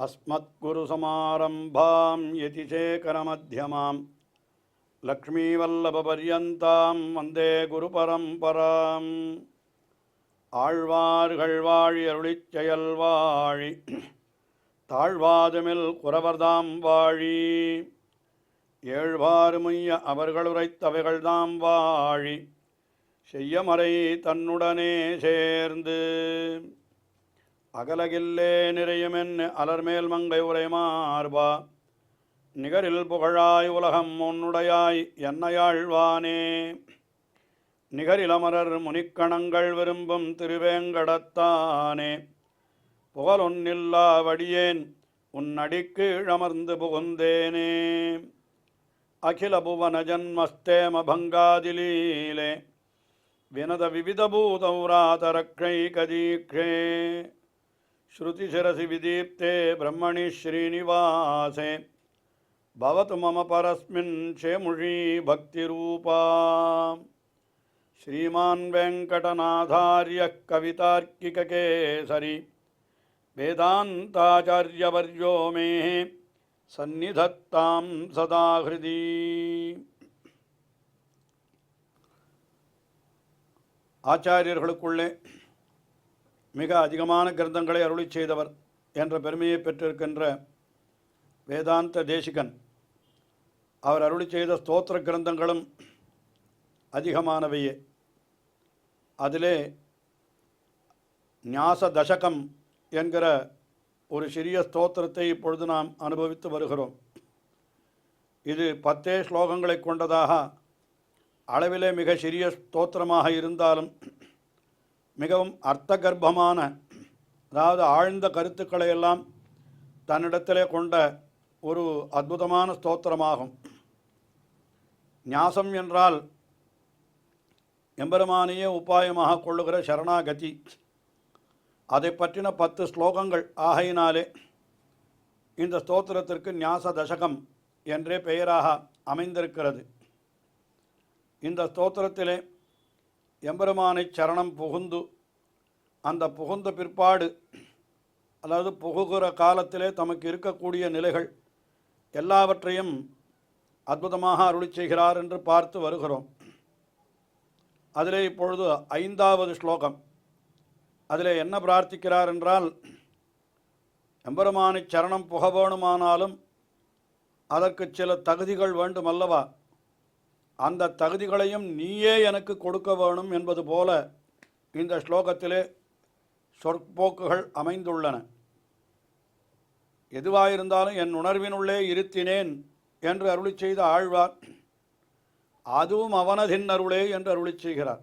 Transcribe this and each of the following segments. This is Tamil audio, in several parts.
अस्मद्गुरुसमारम्भां यतिशेखरमध्यमां लक्ष्मीवल्लभपर्यन्तां वन्दे गुरुपरम्पराम् ஆழ்வார்கள் வாழி அருளிச் செயல் வாழி தாழ்வாதுமில் குறவர்தாம் வாழி ஏழ்வாறுமுய்ய அவர்களுரைத்தவைகள்தாம் வாழி செய்யமறை தன்னுடனே சேர்ந்து அகலகில்லே நிறையுமென்னு அலர்மேல் மங்கை உரைமார்பா நிகரில் புகழாய் உலகம் உன்னுடையாய் என்னையாழ்வானே நிகரிலமரர் முனிக்கணங்கள் விரும்பும் திருவேங்கடத்தானே புகழொன்னில்லா வடியேன் உன்னடிக்கு இழமர்ந்து புகுந்தேனே அகில புவன ஜன்மஸ்தேம பங்காதிலீலே வினத விவிதபூதௌராதரக்ஷை கதீக்ஷே ஸ்ருதிசிரசி விதீப்தே பிரம்மணி ஸ்ரீனிவாசே பவது மம பரஸ்மின் சேமுஷி பக்திரூபா श्रीमान् वेङ्कटनाथार्यः कवितार्किककेसरी वेदान्ताचार्यवर्यो मे सन्निधत्तां सदा हृदि. ஆச்சாரியர்களுக்குள்ளே மிக அதிகமான கிரந்தங்களை அருளி செய்தவர் என்ற பெருமையை பெற்றிருக்கின்ற வேதாந்த தேசிகன் அவர் அருளி செய்த ஸ்தோத்திர கிரந்தங்களும் அதிகமானவையே. அதிலே ஞாச தசகம் என்கிற ஒரு சிறிய ஸ்தோத்திரத்தை இப்பொழுது நாம் அனுபவித்து வருகிறோம். இது 10 ஸ்லோகங்களை கொண்டதாக அளவிலே மிக சிறிய ஸ்தோத்திரமாக இருந்தாலும் மிகவும் அர்த்த கர்ப்பமான, அதாவது ஆழ்ந்த கருத்துக்களை எல்லாம் தன்னிடத்திலே கொண்ட ஒரு அற்புதமான ஸ்தோத்திரமாகும். ஞாசம் என்றால் எம்பெருமானையே உபாயமாக கொள்ளுகிற சரணாகதி. அதை பற்றின 10 ஸ்லோகங்கள் ஆகையினாலே இந்த ஸ்தோத்திரத்திற்கு ஞாச தசகம் என்றே பெயராக அமைந்திருக்கிறது. இந்த ஸ்தோத்திரத்திலே எம்பெருமானை சரணம் புகுந்து, அந்த புகுந்த பிற்பாடு, அதாவது புகுகிற காலத்திலே தமக்கு இருக்கக்கூடிய நிலைகள் எல்லாவற்றையும் அற்புதமாக அருளி செய்கிறார் என்று பார்த்து வருகிறோம். அதிலே இப்பொழுது 5வது ஸ்லோகம். அதிலே என்ன பிரார்த்திக்கிறார் என்றால், எம்பெருமானை சரணம் புக வேணுமானாலும் அதற்கு சில தகுதிகள் வேண்டும் அல்லவா, அந்த தகுதிகளையும் நீயே எனக்கு கொடுக்க வேணும் என்பது போல இந்த ஸ்லோகத்திலே சொற்போக்குகள் அமைந்துள்ளன. எதுவாயிருந்தாலும் என் உணர்வினுள்ளே இருத்தினேன் என்று அருளி செய்த ஆழ்வார் அதுவும் அவனதின் அருளே என்று அருளி செய்கிறார்.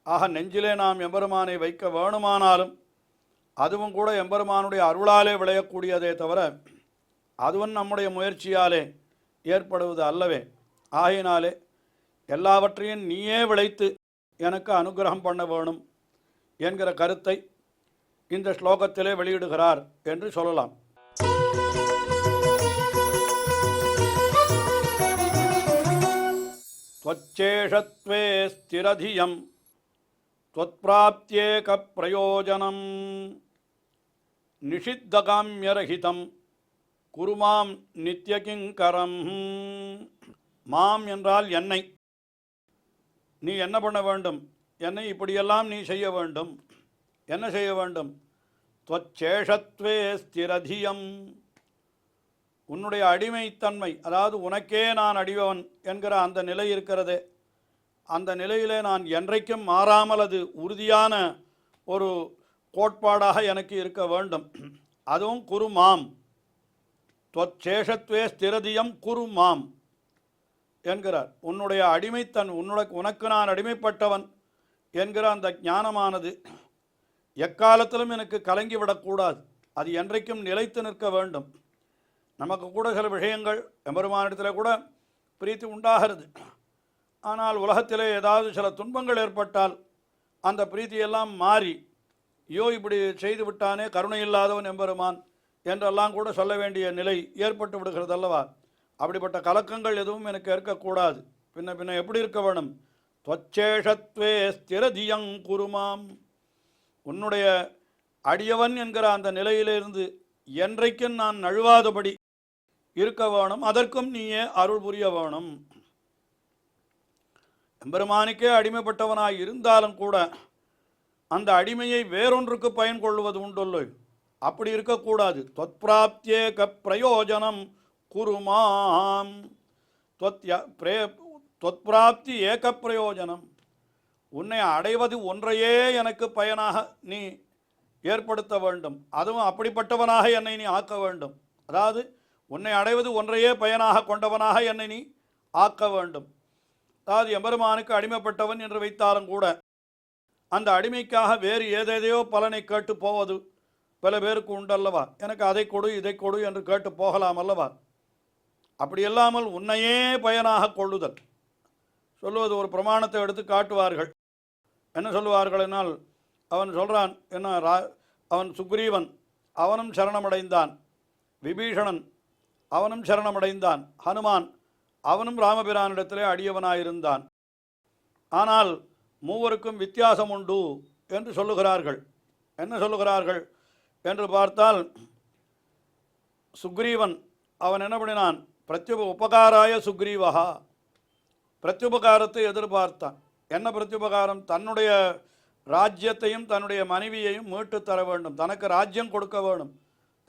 ஆக நெஞ்சிலே நாம் எம்பெருமானை வைக்க வேணுமானாலும் அதுவும் கூட எம்பெருமானுடைய அருளாலே விளையக்கூடியதே தவிர அதுவும் நம்முடைய முயற்சியாலே ஏற்படுவது அல்லவே. ஆகையினாலே எல்லாவற்றையும் நீயே விளைத்து எனக்கு அனுகிரகம் பண்ண வேணும் என்கிற கருத்தை இந்த ஸ்லோகத்திலே வெளியிடுகிறார் என்று சொல்லலாம். त्वच्चेषत्वे स्थिरधियं त्वत्प्राप्त्येक प्रयोजनं निषिद्धकाम्यरहितं कुरुमां नित्यकिङ्करं. மாம் என்றால் என்னை. நீ என்ன பண்ண வேண்டும்? என்னை இப்படியெல்லாம் நீ செய்ய வேண்டும். என்ன செய்ய வேண்டும்? त्वच्चेषत्वे स्थिरधियं, உன்னுடைய அடிமைத்தன்மை, அதாவது உனக்கே நான் அடியவன் என்கிற அந்த நிலை இருக்கிறதே, அந்த நிலையிலே நான் என்றைக்கும் மாறாமல் அது உறுதியான ஒரு கோட்பாடாக எனக்கு இருக்க வேண்டும். அதுவும் குருமாம். त्वच्चेषत्वे ஸ்திரதியம் குருமாம் என்கிறார். உன்னுடைய உனக்கு நான் அடிமைப்பட்டவன் என்கிற அந்த ஞானமானது எக்காலத்திலும் எனக்கு கலங்கிவிடக்கூடாது. அது என்றைக்கும் நிலைத்து நிற்க வேண்டும். நமக்கு கூட சில விஷயங்கள் எம்பெருமானிடத்தில் கூட பிரீத்தி உண்டாகிறது. ஆனால் உலகத்திலே ஏதாவது சில துன்பங்கள் ஏற்பட்டால் அந்த பிரீத்தியெல்லாம் மாறி, ஐயோ இப்படி செய்து விட்டானே, கருணை இல்லாதவன் எம்பெருமான் என்றெல்லாம் கூட சொல்ல வேண்டிய நிலை ஏற்பட்டு விடுகிறது அல்லவா. அப்படிப்பட்ட கலக்கங்கள் எதுவும் எனக்கு இருக்கக்கூடாது. பின்ன எப்படி இருக்க வேணும்? त्वच्चेषत्वे स्थिरधियं कुरुमां, உன்னுடைய அடியவன் என்கிற அந்த நிலையிலிருந்து என்றைக்கும் நான் நழுவாதபடி இருக்க வேணும், அதற்கும் நீயே அருள் புரிய வேணும். எம்பெருமானுக்கே அடிமைப்பட்டவனாய் இருந்தாலும் கூட அந்த அடிமையை வேறொன்றுக்கு பயன் கொள்வது உண்டுள்ளோ, அப்படி இருக்கக்கூடாது. தொத்பிராப்தியேக பிரயோஜனம் குருமாம். தொத்பிராப்தி ஏக பிரயோஜனம், உன்னை அடைவது ஒன்றையே எனக்கு பயனாக நீ ஏற்படுத்த வேண்டும், அதுவும் அப்படிப்பட்டவனாக என்னை நீ ஆக்க வேண்டும். அதாவது உன்னை அடைவது ஒன்றையே பயனாக கொண்டவனாக என்னை நீ ஆக்க வேண்டும். அதாவது எம்பெருமானுக்கு அடிமைப்பட்டவன் என்று வைத்தாலும் கூட அந்த அடிமைக்காக வேறு ஏதேதையோ பலனை கேட்டு போவது பல பேருக்கு உண்டல்லவா. எனக்கு அதை கொடு இதை கொடு என்று கேட்டு போகலாம் அல்லவா. அப்படி இல்லாமல் உன்னையே பயனாக கொள்ளுதல் சொல்லுவது ஒரு பிரமாணத்தை எடுத்து காட்டுவார்கள். என்ன சொல்லுவார்கள் என்னால், அவன் சொல்கிறான் என்ன, அவன் சுக்ரீவன் அவனும் சரணமடைந்தான், விபீஷணன் அவனும் சரணமடைந்தான், ஹனுமான் அவனும் ராமபிரானிடத்திலே அடியவனாயிருந்தான், ஆனால் மூவருக்கும் வித்தியாசம் உண்டு என்று சொல்லுகிறார்கள். என்ன சொல்லுகிறார்கள் என்று பார்த்தால், சுக்ரீவன் அவன் என்ன பண்ணினான், உபகாராய சுக்ரீவஹா, பிரத்யுபகாரத்தை எதிர்பார்த்தான். என்ன பிரத்யுபகாரம், தன்னுடைய ராஜ்யத்தையும் தன்னுடைய மனைவியையும் மீட்டு தர வேண்டும், தனக்கு ராஜ்யம் கொடுக்க வேண்டும்.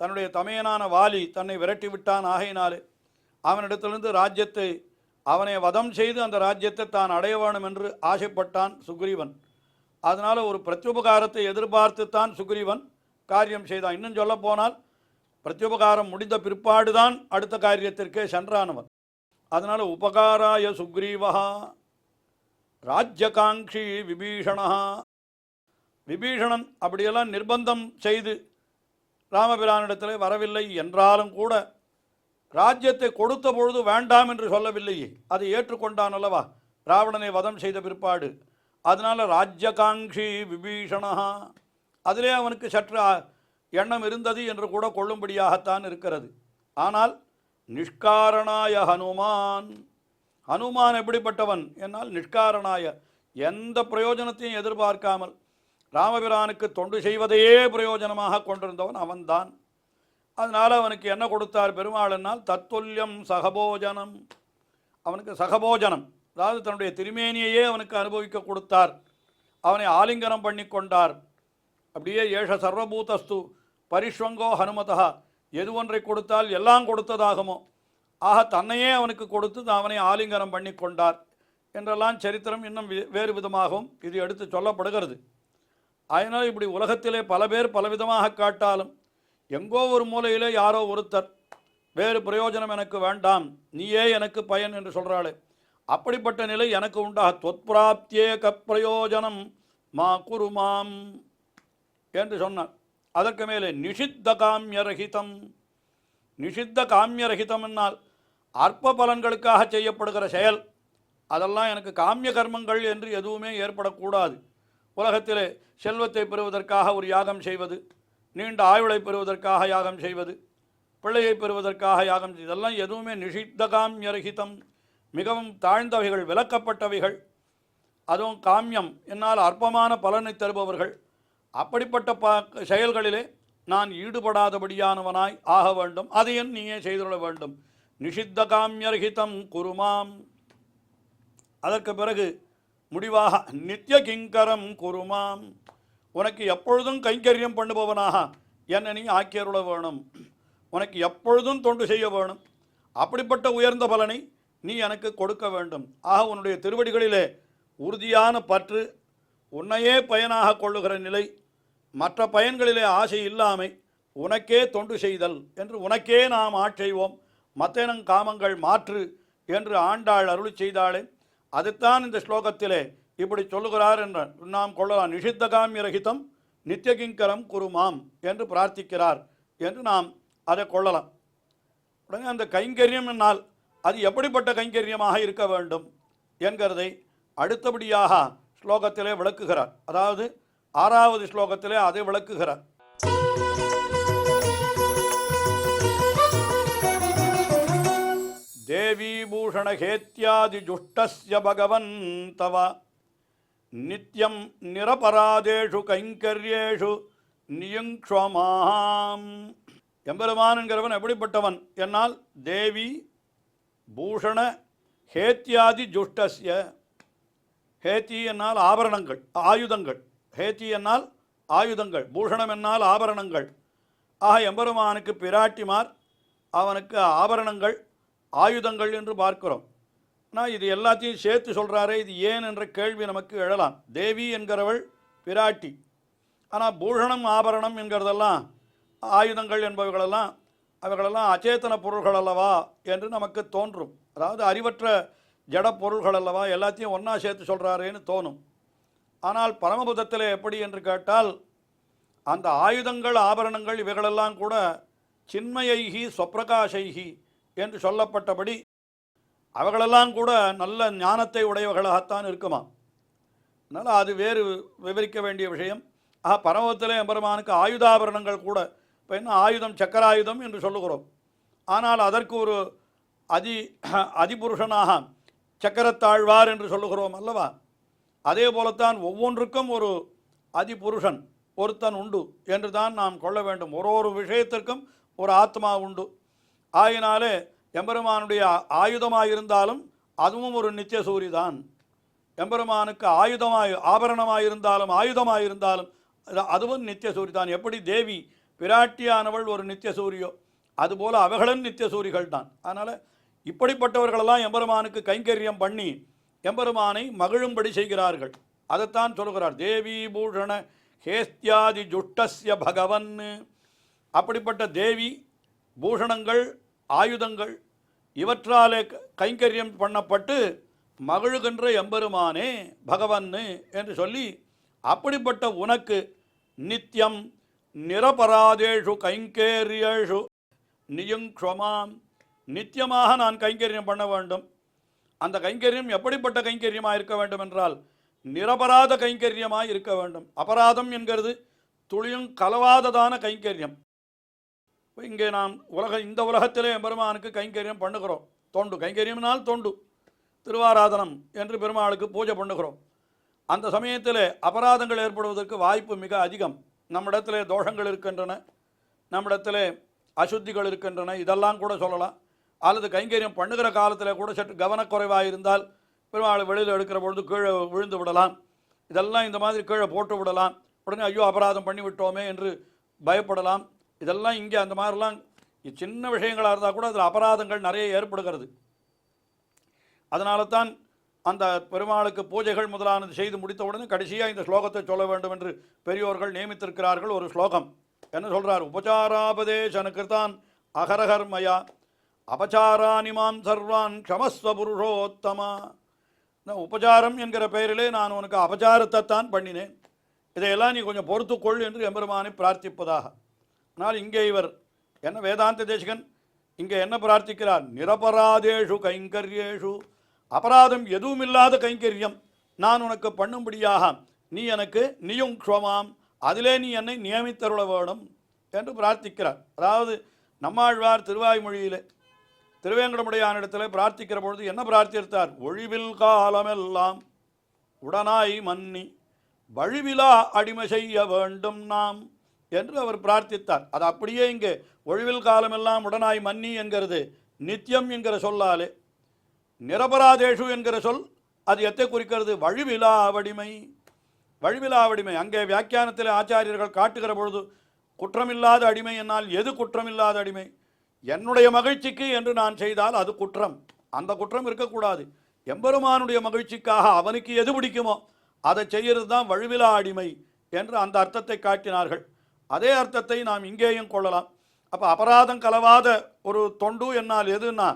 தன்னுடைய தமையனான வாலி தன்னை விரட்டி விட்டான், ஆகையினாலே அவனிடத்திலிருந்து ராஜ்யத்தை அவனை வதம் செய்து அந்த ராஜ்யத்தை தான் அடைய வேணும் என்று ஆசைப்பட்டான் சுக்ரீவன். அதனால் ஒரு பிரத்யுபகாரத்தை எதிர்பார்த்துத்தான் சுக்ரீவன் காரியம் செய்தான். இன்னும் சொல்ல போனால் பிரத்யுபகாரம் முடிந்த பிற்பாடுதான் அடுத்த காரியத்திற்கே சென்றானவன். அதனால் உபகாராய சுக்ரீவஹா ராஜ்யகாங்ஷி விபீஷணா, விபீஷணன் அப்படியெல்லாம் நிர்பந்தம் செய்து ராமபிரானிடத்தில் வரவில்லை என்றாலும் கூட ராஜ்யத்தை கொடுத்த பொழுது வேண்டாம் என்று சொல்லவில்லையே, அதை ஏற்றுக்கொண்டான் அல்லவா ராவணனை வதம் செய்த பிற்பாடு. அதனால் ராஜ்யகாங்ஷி விபீஷணா, அதிலே அவனுக்கு சற்று எண்ணம் இருந்தது என்று கூட கொள்ளும்படியாகத்தான் இருக்கிறது. ஆனால் நிஷ்காரணாய ஹனுமான், ஹனுமான் எப்படிப்பட்டவன் என்னால் நிஷ்காரணாய, எந்த பிரயோஜனத்தையும் எதிர்பார்க்காமல் ராமபிரானுக்கு தொண்டு செய்வதையே பிரயோஜனமாக கொண்டிருந்தவன் அவன்தான். அதனால் அவனுக்கு என்ன கொடுத்தார் பெருமாள் என்னால், தத்துல்யம் சகபோஜனம், அவனுக்கு சகபோஜனம், அதாவது தன்னுடைய திருமேனியையே அவனுக்கு அனுபவிக்க கொடுத்தார். அவனை ஆலிங்கனம் பண்ணி கொண்டார். அப்படியே ஏஷ சர்வபூதஸ்து பரிஷ்வங்கோ ஹனுமதா, எது ஒன்றை கொடுத்தால் எல்லாம் கொடுத்ததாகுமோ, ஆக தன்னையே அவனுக்கு கொடுத்து அவனை ஆலிங்கனம் பண்ணி கொண்டார் என்றெல்லாம் சரித்திரம் இன்னும் வேறு விதமாகவும் இது எடுத்து சொல்லப்படுகிறது. அதனால் இப்படி உலகத்திலே பல பேர் பலவிதமாக காட்டாலும் எங்கோ ஒரு மூலையிலே யாரோ ஒருத்தர் வேறு பிரயோஜனம் எனக்கு வேண்டாம், நீயே எனக்கு பயன் என்று சொல்கிறாளே, அப்படிப்பட்ட நிலை எனக்கு உண்டாக. தொத்பிராப்தியேக பிரயோஜனம் மா குருமாம் என்று சொன்னார். அதற்கு மேலே நிஷித்த காமியரகிதம், நிஷித்த காமியரகிதம் என்னால் அற்ப பலன்களுக்காக செய்யப்படுகிற செயல், அதெல்லாம் எனக்கு காமிய கர்மங்கள் என்று எதுவுமே ஏற்படக்கூடாது. உலகத்திலே செல்வத்தை பெறுவதற்காக ஒரு யாகம் செய்வது, நீண்ட ஆயுளை பெறுவதற்காக யாகம் செய்வது, பிள்ளையை பெறுவதற்காக யாகம் செய்வது, இதெல்லாம் எதுவுமே நிஷித்த காமியரகிதம், மிகவும் தாழ்ந்தவைகள், விலக்கப்பட்டவைகள். அதுவும் காமியம் என்னால் அற்பமான பலனை தருபவர்கள். அப்படிப்பட்ட செயல்களிலே நான் ஈடுபடாதபடியானவனாய் ஆக வேண்டும், அதையும் நீயே செய்துள்ள வேண்டும். நிஷித்த காமியர்ஹிதம் குருமாம். அதற்கு பிறகு முடிவாக நித்திய கிங்கரம் குருமாம், உனக்கு எப்பொழுதும் கைங்கரியம் பண்ணுபவனாக என்னை நீ ஆக்கியருள வேணும், உனக்கு எப்பொழுதும் தொண்டு செய்ய வேணும், அப்படிப்பட்ட உயர்ந்த பலனை நீ எனக்கு கொடுக்க வேண்டும். ஆக உன்னுடைய திருவடிகளிலே உறுதியான பற்று, உன்னையே பயனாக கொள்ளுகிற நிலை, மற்ற பயன்களிலே ஆசை இல்லாமை, உனக்கே தொண்டு செய்தல் என்று உனக்கே நாம் ஆட்செய்வோம், மத்தேனங் காமங்கள் மாற்று என்று ஆண்டாள் அருளி செய்தாளே, அதுதான் இந்த ஸ்லோகத்திலே இப்படி சொல்லுகிறார் என்று நாம் கொள்ளலாம். நிஷித்த காமியரகிதம் நித்தியகிங்கரம் குருமாம் என்று பிரார்த்திக்கிறார் என்று நாம் அதை கொள்ளலாம். உடனே அந்த கைங்கரியம் என்னால் அது எப்படிப்பட்ட கைங்கரியமாக இருக்க வேண்டும் என்கிறதை அடுத்தபடியாக ஸ்லோகத்திலே விளக்குகிறார். அதாவது 6வது ஸ்லோகத்திலே அதை விளக்குகிறார். தேவி பூஷண ஹேத்யாதி ஜுஷ்டஸ்ய பகவன் தவ நித்யம் நிரபராதேஷு கைங்கர்யேஷு நியுங்க்ஷ்வமாம். எம்பெருமான் என்கிறவன் எப்படிப்பட்டவன் என்னால் தேவி பூஷண ஹேத்தியாதி ஜுஷ்டஸ்ய, ஹேத்தி என்னால் ஆபரணங்கள் ஆயுதங்கள், ஹேத்தி என்னால் ஆயுதங்கள், பூஷணம் என்னால் ஆபரணங்கள். ஆக எம்பெருமானுக்கு பிராட்டிமார், அவனுக்கு ஆபரணங்கள் ஆயுதங்கள் என்று பார்க்கிறோம். ஆனால் இது எல்லாத்தையும் சேர்த்து சொல்கிறாரே, இது ஏன் என்ற கேள்வி நமக்கு எழலாம். தேவி என்கிறவள் பிராட்டி, ஆனால் பூஷணம் ஆபரணம் என்கிறதெல்லாம் ஆயுதங்கள் என்பவைகளெல்லாம் அவைகளெல்லாம் அச்சேதன பொருள்கள் அல்லவா என்று நமக்கு தோன்றும். அதாவது அறிவற்ற ஜட பொருள்கள் அல்லவா, எல்லாத்தையும் ஒன்றா சேர்த்து சொல்கிறாரேன்னு தோணும். ஆனால் பரமபதத்தில் எப்படி என்று கேட்டால், அந்த ஆயுதங்கள் ஆபரணங்கள் இவைகளெல்லாம் கூட சின்மயைகி ஸ்வப்பிரகாஷைகி என்று சொல்லப்பட்டபடி அவைகளெல்லாம் கூட நல்ல ஞானத்தை உடையவர்களாகத்தான் இருக்குமா. அதனால் அது வேறு விவரிக்க வேண்டிய விஷயம். பரமபதத்திலே எம்பெருமானுக்கு ஆயுதாபரணங்கள் கூட, இப்போ என்ன ஆயுதம் சக்கராயுதம் என்று சொல்லுகிறோம், ஆனால் அதற்கு ஒரு அதிபுருஷனாக சக்கரத்தாழ்வார் என்று சொல்லுகிறோம் அல்லவா. அதே போலத்தான் ஒவ்வொன்றுக்கும் ஒரு அதிபுருஷன் ஒருத்தன் உண்டு என்று தான் நாம் கொள்ள வேண்டும். ஒரு விஷயத்திற்கும் ஒரு ஆத்மா உண்டு. ஆகினாலே எம்பெருமானுடைய ஆயுதமாயிருந்தாலும் அதுவும் ஒரு நித்திய சூரிதான். எம்பெருமானுக்கு ஆபரணமாயிருந்தாலும் ஆயுதமாயிருந்தாலும் அதுவும் நித்திய சூரிதான். எப்படி தேவி பிராட்டியானவள் ஒரு நித்திய சூரியோ, அதுபோல் அவைகளும் நித்திய சூரிகள் தான். அதனால் இப்படிப்பட்டவர்களெல்லாம் எம்பெருமானுக்கு கைங்கரியம் பண்ணி எம்பெருமானை மகிழும்படி செய்கிறார்கள். அதைத்தான் சொல்கிறார், தேவி பூஷண ஹேஸ்தியாதி ஜுஷ்டஸ்ய பகவன். அப்படிப்பட்ட தேவி பூஷணங்கள் ஆயுதங்கள் இவற்றாலே கைங்கரியம் பண்ணப்பட்டு மகிழுகின்ற எம்பெருமானே பகவன் என்று சொல்லி, அப்படிப்பட்ட உனக்கு நித்தியம் நிரபராதேஷு கைங்கேரியேஷு நியுங்க்ஷமாம், நித்தியமாக நான் கைங்கரியம் பண்ண வேண்டும். அந்த கைங்கரியம் எப்படிப்பட்ட கைங்கரியமாக இருக்க வேண்டும் என்றால் நிரபராத கைங்கரியமாக இருக்க வேண்டும். அபராதம் என்கிறது துளியும் கலவாததான கைங்கரியம். இங்கே நாம் இந்த உலகத்திலே பெருமானுக்கு கைங்கரியம் பண்ணுகிறோம். தொண்டு கைங்கரியம்னால் தொண்டு, திருவாராதனம் என்று பெருமாளுக்கு பூஜை பண்ணுகிறோம். அந்த சமயத்தில் அபராதங்கள் ஏற்படுவதற்கு வாய்ப்பு மிக அதிகம். நம்மிடத்திலே தோஷங்கள் இருக்கின்றன, நம்மிடத்திலே அசுத்திகள் இருக்கின்றன, இதெல்லாம் கூட சொல்லலாம். அல்லது கைங்கரியம் பண்ணுகிற காலத்தில் கூட சற்று கவனக்குறைவாக இருந்தால் பெருமாள் வெளியில் எடுக்கிற பொழுது கீழே விழுந்து விடலாம். இதெல்லாம் இந்த மாதிரி கீழே போட்டு விடலாம். உடனே ஐயோ அபராதம் பண்ணி விட்டோமே என்று பயப்படலாம். இதெல்லாம் இங்கே அந்த மாதிரிலாம் சின்ன விஷயங்களாக இருந்தால் கூட அதில் அபராதங்கள் நிறைய ஏற்படுகிறது. அதனால தான் அந்த பெருமாளுக்கு பூஜைகள் முதலானது செய்து முடித்த உடனே கடைசியாக இந்த ஸ்லோகத்தை சொல்ல வேண்டும் என்று பெரியோர்கள் நியமித்திருக்கிறார்கள். ஒரு ஸ்லோகம் என்ன சொல்கிறார், உபச்சாராபதேசன கிருதான் அகரகர்மயா அபச்சாரானிமாம் சர்வான் க்ஷமஸ்வ புருஷோத்தமா. உபச்சாரம் என்கிற பெயரிலே நான் உனக்கு அபச்சாரத்தை தான் பண்ணினேன், இதையெல்லாம் நீ கொஞ்சம் பொறுத்துக்கொள் என்று எம்பெருமானை பிரார்த்திப்பதாக. ஆனால் இங்கே இவர் என்ன வேதாந்த தேசிகன் இங்கே என்ன பிரார்த்திக்கிறார், நிரபராதேஷு கைங்கரியேஷு, அபராதம் எதுவும் இல்லாத கைங்கரியம் நான் உனக்கு பண்ணும்படியாக நீ எனக்கு நியுங்க்ஷமாம், அதிலே நீ என்னை நியமித்தருள வேணும் என்று பிரார்த்திக்கிறார். அதாவது நம்மாழ்வார் திருவாய்மொழியிலே திருவேங்கடமுடையானிடத்தில் பிரார்த்திக்கிற பொழுது என்ன பிரார்த்தித்தார், ஒழிவில் காலமெல்லாம் உடனாய் மன்னி வழிவிலா அடிமை செய்ய வேண்டும் நாம் என்று அவர் பிரார்த்தித்தார். அது அப்படியே இங்கே ஒழிவில் காலமெல்லாம் உடனாய் மன்னி என்கிறது நித்தியம் என்கிற சொல்லாலே, நிரபராதேஷு என்கிற சொல் அது எத்தை குறிக்கிறது, வழிவிலா வடிமை. வழிவிலா வடிமை அங்கே வியாக்கியானத்தில் ஆச்சாரியர்கள் காட்டுகிற பொழுது குற்றமில்லாத அடிமை என்னால் எது குற்றமில்லாத அடிமை, என்னுடைய மகிழ்ச்சிக்கு என்று நான் செய்தால் அது குற்றம், அந்த குற்றம் இருக்கக்கூடாது. எம்பெருமானுடைய மகிழ்ச்சிக்காக அவனுக்கு எது பிடிக்குமோ அதை செய்கிறது தான் வழுவிலா அடிமை என்று அந்த அர்த்தத்தை காட்டினார்கள். அதே அர்த்தத்தை நாம் இங்கேயும் கொள்ளலாம். அப்போ அபராதம் கலவாத ஒரு தொண்டு என்னால் எதுன்னா,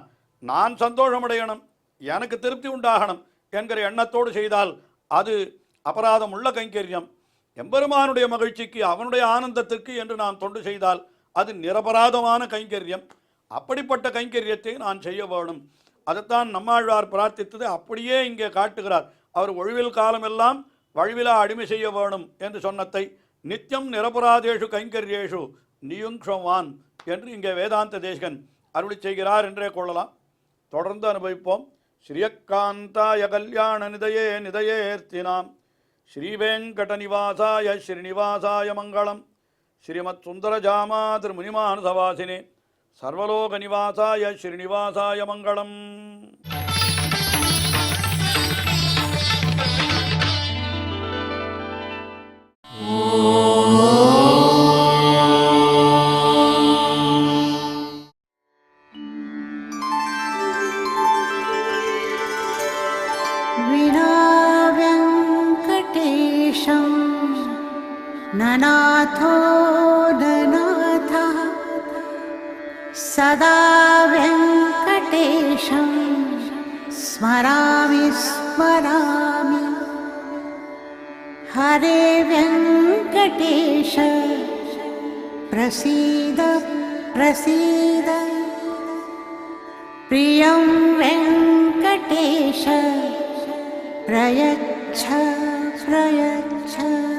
நான் சந்தோஷமடையணும், எனக்கு திருப்தி உண்டாகணும் என்கிற எண்ணத்தோடு செய்தால் அது அபராதம் உள்ள கைங்கரியம். எம்பெருமானுடைய மகிழ்ச்சிக்கு அவனுடைய ஆனந்தத்திற்கு என்று நான் தொண்டு செய்தால் அது நிரபராதமான கைங்கரியம். அப்படிப்பட்ட கைங்கரியத்தை நான் செய்ய வேணும். அதைத்தான் நம்மாழ்வார் பிரார்த்தித்தது அப்படியே இங்கே காட்டுகிறார். அவர் ஒழிவில் காலமெல்லாம் வழிவிலா அடிமை செய்ய வேணும் என்று சொன்னதை நித்தியம் நிரபராதேஷு கைங்கரியேஷு நியுங்க்ஷவான் என்று இங்கே வேதாந்த தேசிகன் அருளி செய்கிறார் என்றே கொள்ளலாம். தொடர்ந்து அனுபவிப்போம். ஸ்ரீயக்காந்தாய கல்யாண நிதயே நிதயேர்த்தினாம் ஸ்ரீவேங்கட நிவாசாய ஸ்ரீனிவாசாய மங்களம். ஸ்ரீமத் சுந்தரஜாமா திருமுனிமானசவாசினே சர்வலோக நிவாசாய ஸ்ரீனிவாசாய மங்களம். विनाव्यङ्कटेशं ननाथो ननाथः सदा व्यङ्कटेशं स्मरामि स्मरामि. हरे व्यङ्कटेश प्रसीद प्रसीद. प्रियं वेङ्कटेश प्रयच्छ प्रयच्छ.